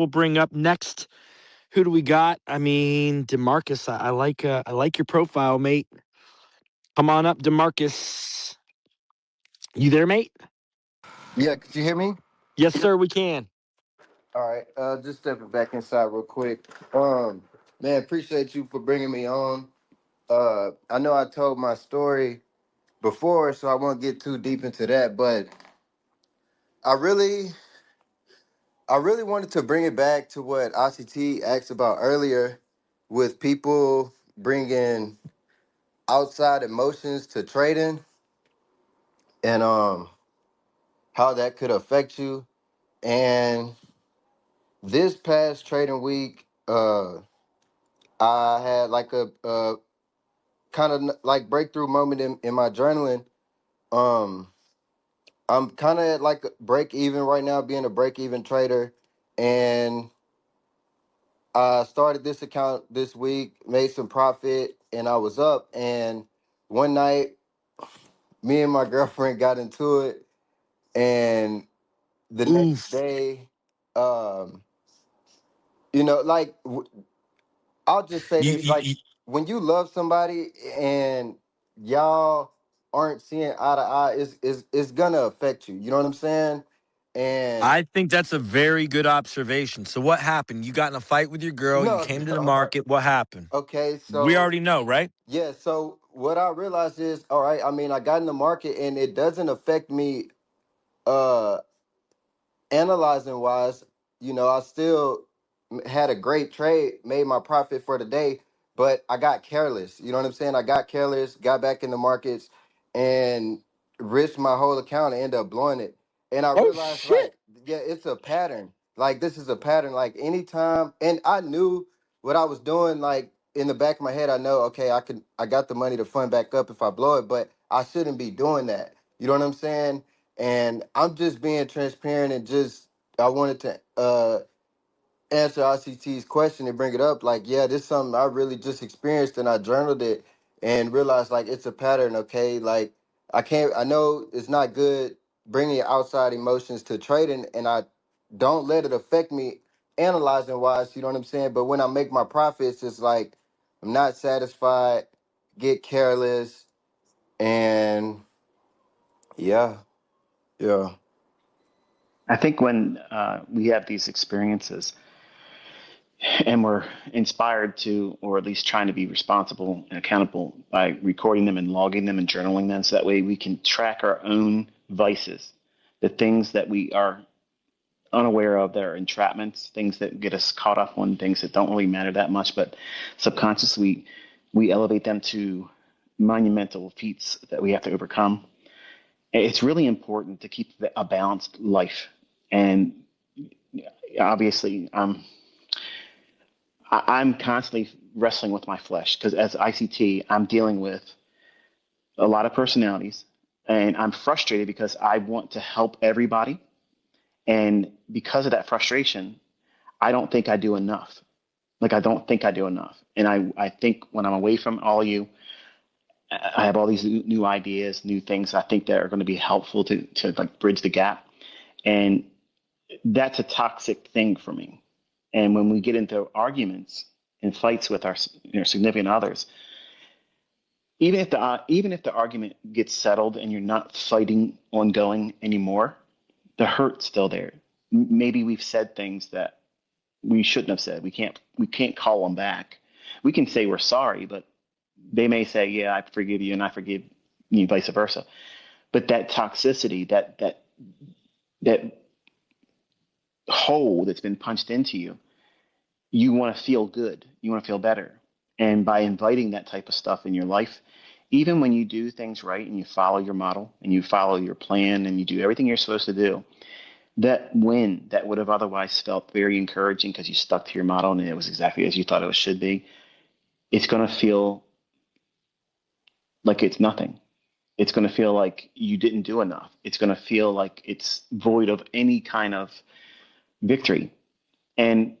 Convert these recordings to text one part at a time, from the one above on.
We'll bring up next. Who do we got? I mean, DeMarcus. I like your profile, mate. Come on up, DeMarcus. You there, mate? Yeah, could you hear me? Yes, sir. We can. All right. Just stepping back inside real quick. Man, appreciate you for bringing me on. I know I told my story before, so I won't get too deep into that, but I really, I really wanted to bring it back to what ICT asked about earlier, with people bringing outside emotions to trading, and how that could affect you. And this past trading week, I had like a kind of like breakthrough moment in my journaling. Um, I'm kind of at like a break even right now, being a break even trader, and I started this account this week, made some profit, and I was up. And one night, me and my girlfriend got into it, and the next Oof. day, um, like I'll just say You, this: you, like you, when you love somebody and y'all aren't seeing eye to eye, it's gonna affect you. You know what I'm saying? And I think that's a very good observation. So what happened? You got in a fight with your girl. You no, came to the market. What happened? okay, We so already know, right? yeah, so what I realized is, all right, I mean, I got in the market and it doesn't affect me uh analyzing wise. I still had a great trade, made my profit for the day, but I got careless. You know what I'm saying? I got careless, got back in the markets, and risked my whole account and ended up blowing it. And I Oh realized, shit. like, yeah, it's a pattern. Like, this is a pattern. Like, anytime, and I knew what I was doing. Like, in the back of my head, I know, okay, I got the money to fund back up if I blow it, but I shouldn't be doing that. You know what I'm saying? And I'm just being transparent, and just I wanted to answer ICT's question and bring it up. Like, yeah, this is something I really just experienced, and I journaled it and realized like it's a pattern. Okay, like I know it's not good bringing outside emotions to trading, and I don't let it affect me analyzing wise. You know what I'm saying? But when I make my profits, it's like I'm not satisfied, get careless, and yeah, yeah. I think when we have these experiences and we're inspired to, or at least trying to be responsible and accountable by recording them and logging them and journaling them, so that way we can track our own vices, the things that we are unaware of, that are entrapments, things that get us caught up on things that don't really matter that much, but subconsciously we elevate them to monumental feats that we have to overcome. It's really important to keep a balanced life. And obviously, I'm constantly wrestling with my flesh because as ICT, I'm dealing with a lot of personalities, and I'm frustrated because I want to help everybody. And because of that frustration, I don't think I do enough. Like, I don't think I do enough. And I think when I'm away from all of you, I have all these new ideas, new things I think that are going to be helpful to like bridge the gap. And that's a toxic thing for me. And when we get into arguments and fights with our significant others, even if the argument gets settled and you're not fighting ongoing anymore, the hurt's still there. Maybe we've said things that we shouldn't have said. We can't call them back. We can say we're sorry, but they may say, "Yeah, I forgive you," and I forgive you, vice versa. But that toxicity, that hole that's been punched into you, you want to feel good. You want to feel better. And by inviting that type of stuff in your life, even when you do things right and you follow your model and you follow your plan and you do everything you're supposed to do, that win that would have otherwise felt very encouraging because you stuck to your model and it was exactly as you thought it should be, it's going to feel like it's nothing. It's going to feel like you didn't do enough. It's going to feel like it's void of any kind of victory. And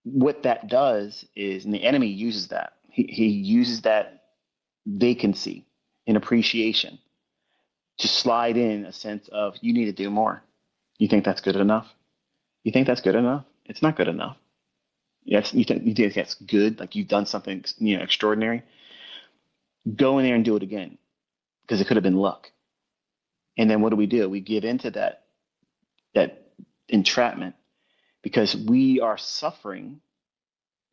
what that does is, and the enemy uses that, he uses that vacancy in appreciation to slide in a sense of, you need to do more. You think that's good enough? You think that's good enough? It's not good enough. Yes, you think that's good, like you've done something, extraordinary. Go in there and do it again because it could have been luck. And then what do? We give into that entrapment because we are suffering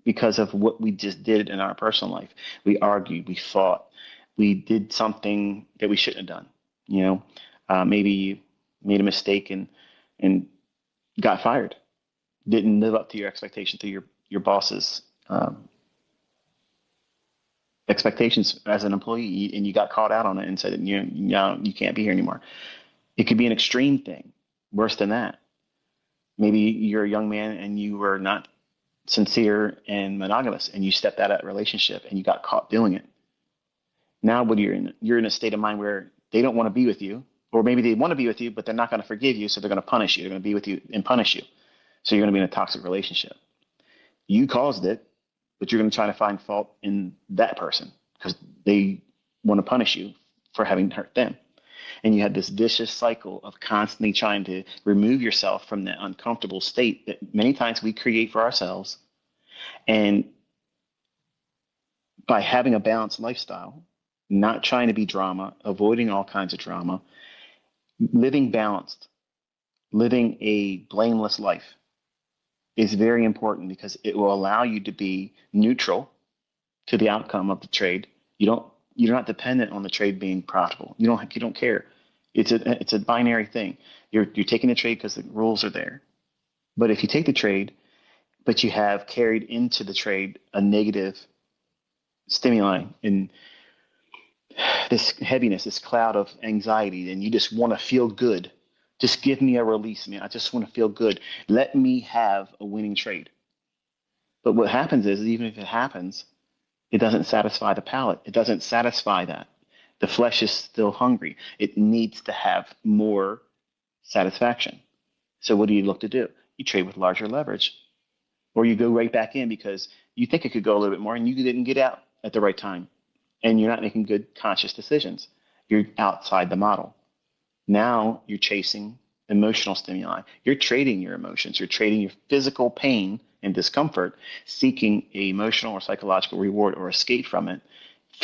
because of what we just did in our personal life. We argued, we fought, we did something that we shouldn't have done. Maybe you made a mistake and got fired, didn't live up to your expectation, to your boss's expectations as an employee, and you got caught out on it and said that you can't be here anymore. It could be an extreme thing, worse than that. Maybe you're a young man and you were not sincere and monogamous, and you stepped out of that relationship and you got caught doing it. Now, what you're in a state of mind where they don't want to be with you, or maybe they want to be with you, but they're not going to forgive you, so they're going to punish you. They're going to be with you and punish you. So you're going to be in a toxic relationship. You caused it, but you're going to try to find fault in that person because they want to punish you for having hurt them. And you had this vicious cycle of constantly trying to remove yourself from that uncomfortable state that many times we create for ourselves. And by having a balanced lifestyle, not trying to be drama, avoiding all kinds of drama, living balanced, living a blameless life is very important because it will allow you to be neutral to the outcome of the trade. You're not dependent on the trade being profitable. You don't care. It's a binary thing. You're taking the trade because the rules are there. But if you take the trade, but you have carried into the trade a negative stimuli and this heaviness, this cloud of anxiety, and you just want to feel good. Just give me a release, man. I just want to feel good. Let me have a winning trade. But what happens is, even if it happens, it doesn't satisfy the palate. It doesn't satisfy that. The flesh is still hungry. It needs to have more satisfaction. So what do you look to do? You trade with larger leverage. Or you go right back in because you think it could go a little bit more and you didn't get out at the right time. And you're not making good conscious decisions. You're outside the model. Now you're chasing emotional stimuli. You're trading your emotions. You're trading your physical pain and discomfort, seeking an emotional or psychological reward or escape from it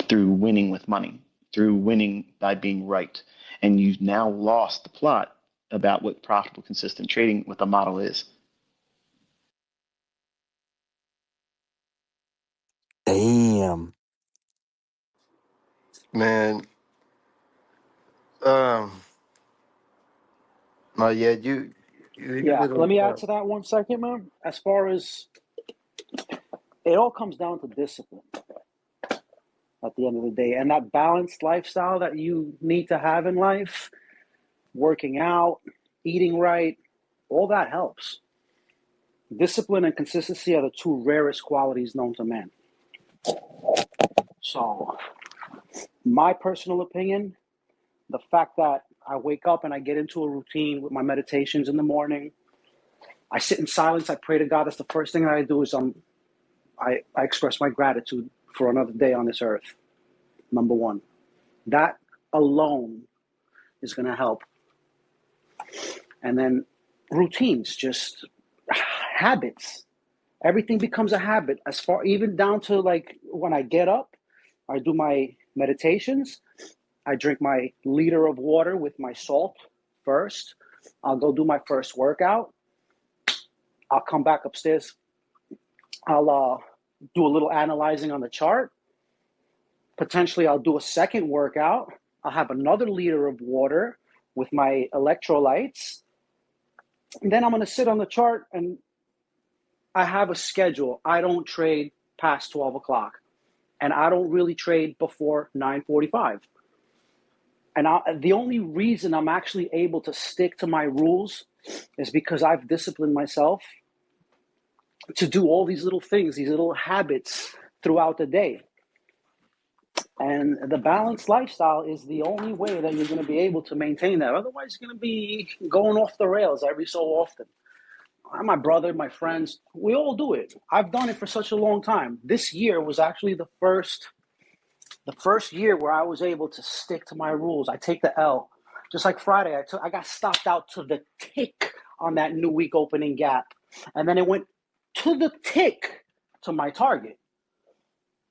through winning with money, through winning by being right. And you've now lost the plot about what profitable, consistent trading, what the model is. Damn. Man, um, no, yeah, you Yeah, hit let on me add that. to that 1 second, man. As far as it all comes down to discipline at the end of the day, and that balanced lifestyle that you need to have in life, working out, eating right, all that helps. Discipline and consistency are the two rarest qualities known to man. So, my personal opinion, the fact that I wake up and I get into a routine with my meditations in the morning, I sit in silence, I pray to God. That's the first thing that I do is I express my gratitude for another day on this earth. Number one, that alone is going to help. And then routines, just habits. Everything becomes a habit, as far even down to like when I get up, I do my meditations. I drink my liter of water with my salt first. I'll go do my first workout. I'll come back upstairs. I'll do a little analyzing on the chart. Potentially, I'll do a second workout. I'll have another liter of water with my electrolytes. And then I'm going to sit on the chart and I have a schedule. I don't trade past 12 o'clock. And I don't really trade before 9:45. And the only reason I'm actually able to stick to my rules is because I've disciplined myself to do all these little things, these little habits throughout the day. And the balanced lifestyle is the only way that you're going to be able to maintain that. Otherwise, you're going to be going off the rails every so often. My brother, my friends, we all do it. I've done it for such a long time. This year was actually the first year where I was able to stick to my rules. I take the L. Just like Friday, I got stopped out to the tick on that new week opening gap. And then it went to the tick to my target.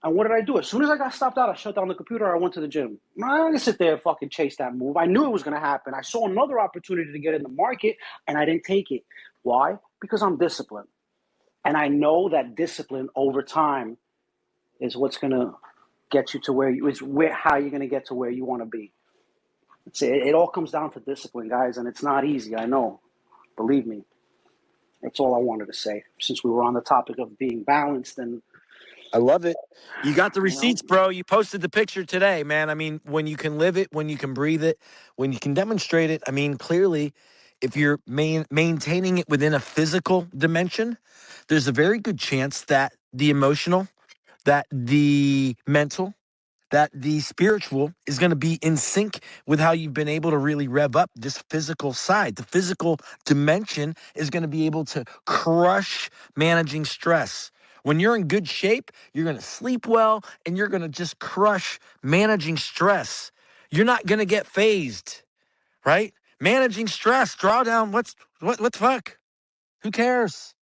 And what did I do? As soon as I got stopped out, I shut down the computer. I went to the gym. I'm not gonna sit there and fucking chase that move. I knew it was gonna happen. I saw another opportunity to get in the market, and I didn't take it. Why? Because I'm disciplined, and I know that discipline over time is what's gonna get you to how you're gonna get to where you want to be. It all comes down to discipline, guys, and it's not easy. I know. Believe me. That's all I wanted to say. Since we were on the topic of being balanced and. I love it. You got the receipts, You know, bro. You posted the picture today, man. I mean, when you can live it, when you can breathe it, when you can demonstrate it, I mean, clearly, if you're maintaining it within a physical dimension, there's a very good chance that the emotional, that the mental, that the spiritual is going to be in sync with how you've been able to really rev up this physical side. The physical dimension is going to be able to crush managing stress. When you're in good shape, you're going to sleep well and you're going to just crush managing stress. You're not going to get phased, right? Managing stress, drawdown, what the fuck? Who cares?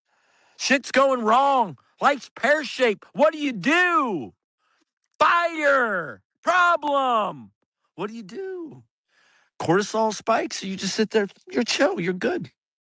Shit's going wrong. Life's pear-shaped. What do you do? Fire! Problem! What do? Cortisol spikes? You just sit there, you're chill, you're good.